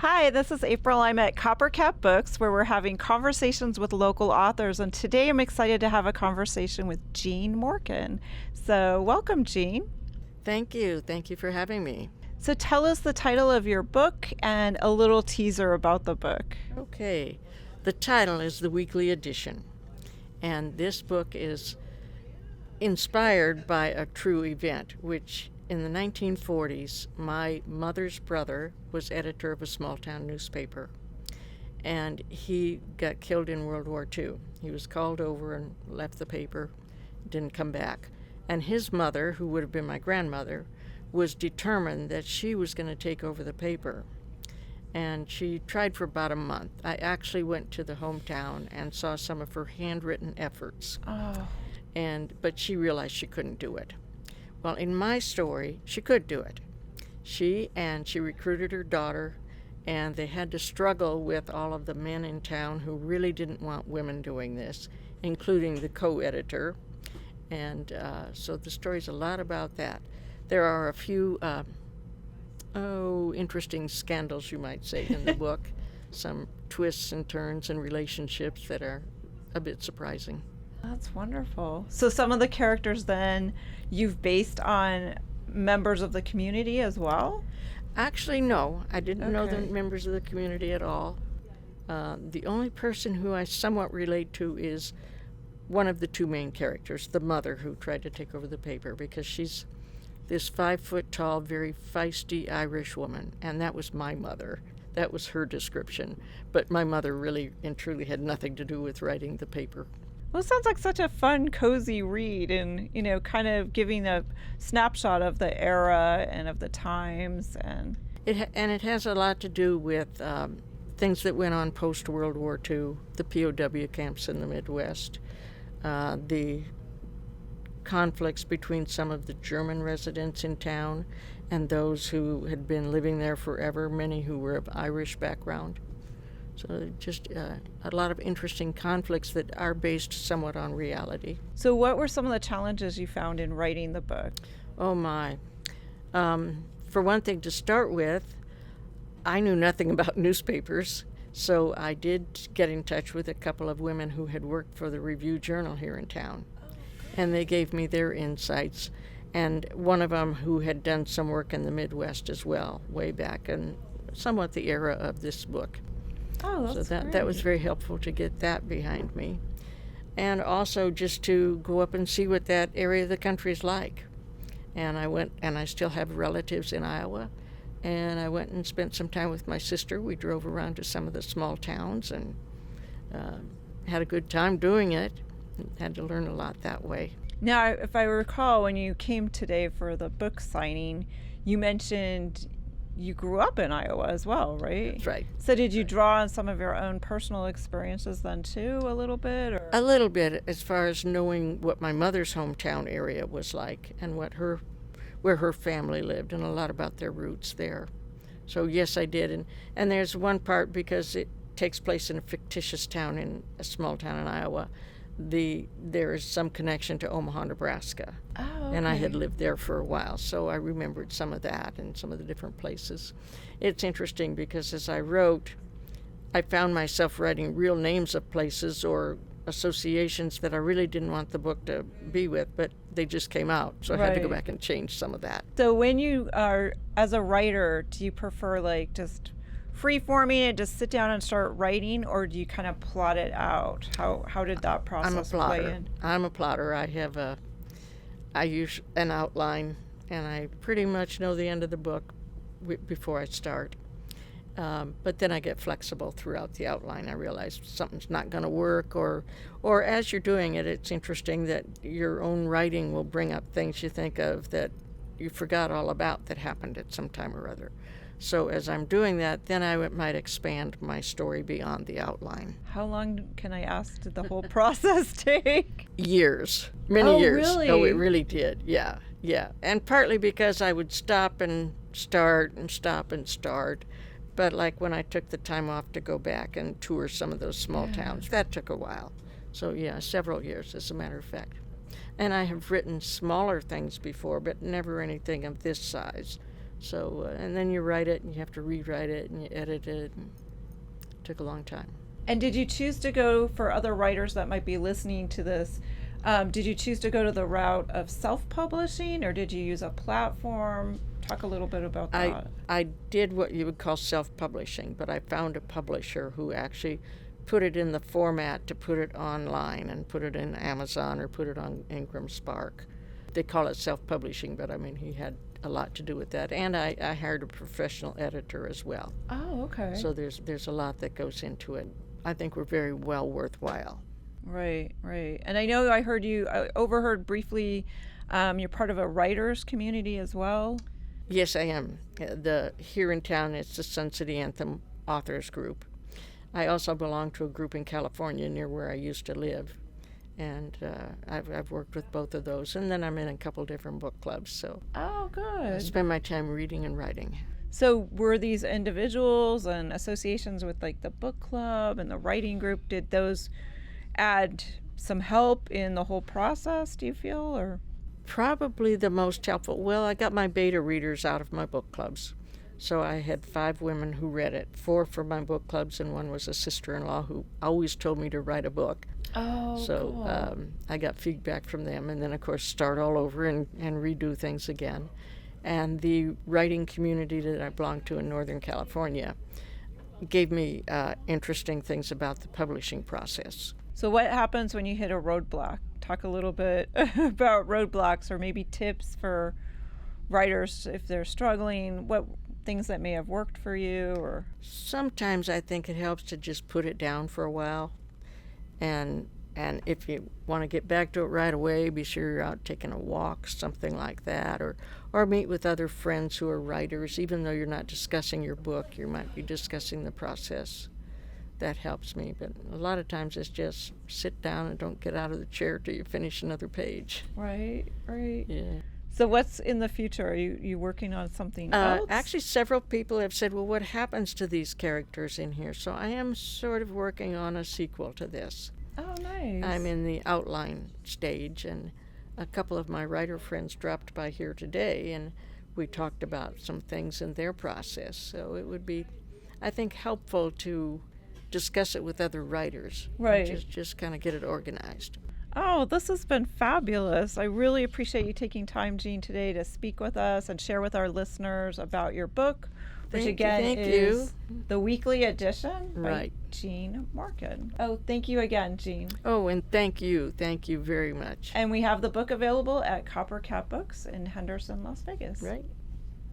Hi, this is April. I'm at Coppercat Books where we're having conversations with local authors. And today I'm excited to have a conversation with Jean Morken. So, welcome, Jean. Thank you. Thank you for having me. So, tell us the title of your book and a little teaser about the book. Okay. The title is The Weekly Edition. And this book is inspired by a true event, which in the 1940s, my mother's brother was editor of a small town newspaper. And he got killed in World War II. He was called over and left the paper, didn't come back. And his mother, who would have been my grandmother, was determined that she was going to take over the paper. And she tried for about a month. I actually went to the hometown and saw some of her handwritten efforts. Oh. But she realized she couldn't do it. Well, in my story, she could do it. She recruited her daughter, and they had to struggle with all of the men in town who really didn't want women doing this, including the co-editor. And so the story's a lot about that. There are a few, interesting scandals, you might say, in the book. Some twists and turns and relationships that are a bit surprising. That's wonderful. So, some of the characters then you've based on members of the community as well? Actually, no. I didn't know the Okay. members of the community at all. The only person who I somewhat relate to is one of the two main characters, the mother who tried to take over the paper, because she's this 5-foot-tall, very feisty Irish woman, and that was my mother. That was her description. But my mother really and truly had nothing to do with writing the paper. Well, it sounds like such a fun, cozy read and, kind of giving a snapshot of the era and of the times. And It has a lot to do with things that went on post-World War II, the POW camps in the Midwest, the conflicts between some of the German residents in town and those who had been living there forever, many who were of Irish background. So just a lot of interesting conflicts that are based somewhat on reality. so, what were some of the challenges you found in writing the book? Oh my. For one thing, to start with, I knew nothing about newspapers, so I did get in touch with a couple of women who had worked for the Review Journal here in town, and they gave me their insights, and one of them who had done some work in the Midwest as well, way back in somewhat the era of this book. Oh, So that's that was very helpful to get that behind me. And also just to go up and see what that area of the country is like. And I went, and I still have relatives in Iowa, and I went and spent some time with my sister. We drove around to some of the small towns and had a good time doing it. Had to learn a lot that way. Now, if I recall, when you came today for the book signing, you mentioned you grew up in Iowa as well, right? That's right. So did you draw on some of your own personal experiences then too, a little bit? Or? A little bit, as far as knowing what my mother's hometown area was like and where her family lived, and a lot about their roots there. So yes, I did. And there's one part, because it takes place in a fictitious town, in a small town in Iowa, there is some connection to Omaha, Nebraska. Oh, okay. And I had lived there for a while, so I remembered some of that and some of the different places. It's interesting because as I wrote, I found myself writing real names of places or associations that I really didn't want the book to be with, but they just came out, so I had to go Right. back and change some of that. So when you are, as a writer, do you prefer like just free-forming it, just sit down and start writing, or do you kind of plot it out? How did that I'm a process play plotter. in? I'm a plotter. I use an outline, and I pretty much know the end of the book before I start. But then I get flexible throughout the outline. I realize something's not going to work, or as you're doing it, it's interesting that your own writing will bring up things you think of that you forgot all about that happened at some time or other. So as I'm doing that, then I might expand my story beyond the outline. How long, can I ask, did the whole process take? Years, many Oh, years. really? Oh, it really did. Yeah. And partly because I would stop and start and stop and start. But like when I took the time off to go back and tour some of those small towns, that took a while. So yeah, several years, as a matter of fact. And I have written smaller things before, but never anything of this size. So, and then you write it, and you have to rewrite it, and you edit it. And it took a long time. And did you choose to go, for other writers that might be listening to this, did you choose to go to the route of self-publishing, or did you use a platform? Talk a little bit about that. I did what you would call self-publishing, but I found a publisher who actually put it in the format to put it online and put it in Amazon or put it on Ingram Spark. They call it self-publishing, but I mean, he had a lot to do with that. And I hired a professional editor as well. Oh, okay. So there's a lot that goes into it. I think we're very well worthwhile. Right, right. And I know I overheard briefly, you're part of a writers community as well. Yes, I am. Here in town, it's the Sun City Anthem Authors Group. I also belong to a group in California near where I used to live, and I've worked with both of those. And then I'm in a couple different book clubs, so Oh, I good. spend my time reading and writing. So were these individuals and associations with like the book club and the writing group, did those add some help in the whole process, do you feel, or? Probably the most helpful. Well, I got my beta readers out of my book clubs. So I had 5 women who read it, 4 for my book clubs, and 1 was a sister-in-law who always told me to write a book. Oh, So cool. I got feedback from them, and then, of course, start all over and redo things again. And the writing community that I belong to in Northern California gave me interesting things about the publishing process. So what happens when you hit a roadblock? Talk a little bit about roadblocks, or maybe tips for writers if they're struggling, what things that may have worked for you, or? Sometimes I think it helps to just put it down for a while, and if you want to get back to it right away, be sure you're out taking a walk, something like that, or meet with other friends who are writers. Even though you're not discussing your book, you might be discussing the process. That helps me, but a lot of times it's just sit down and don't get out of the chair till you finish another page. Right, right. Yeah. So what's in the future? Are you working on something else? Actually, several people have said, well, what happens to these characters in here? So I am sort of working on a sequel to this. Oh, nice. I'm in the outline stage, and a couple of my writer friends dropped by here today, and we talked about some things in their process. So it would be, I think, helpful to discuss it with other writers. Right. Just kind of get it organized. Oh, this has been fabulous. I really appreciate you taking time, Jean, today to speak with us and share with our listeners about your book, which again is The Weekly Edition by Right. Jean Morken. Oh, thank you again, Jean. Oh, and thank you very much. And we have the book available at Copper Cat Books in Henderson, Las Vegas. Right.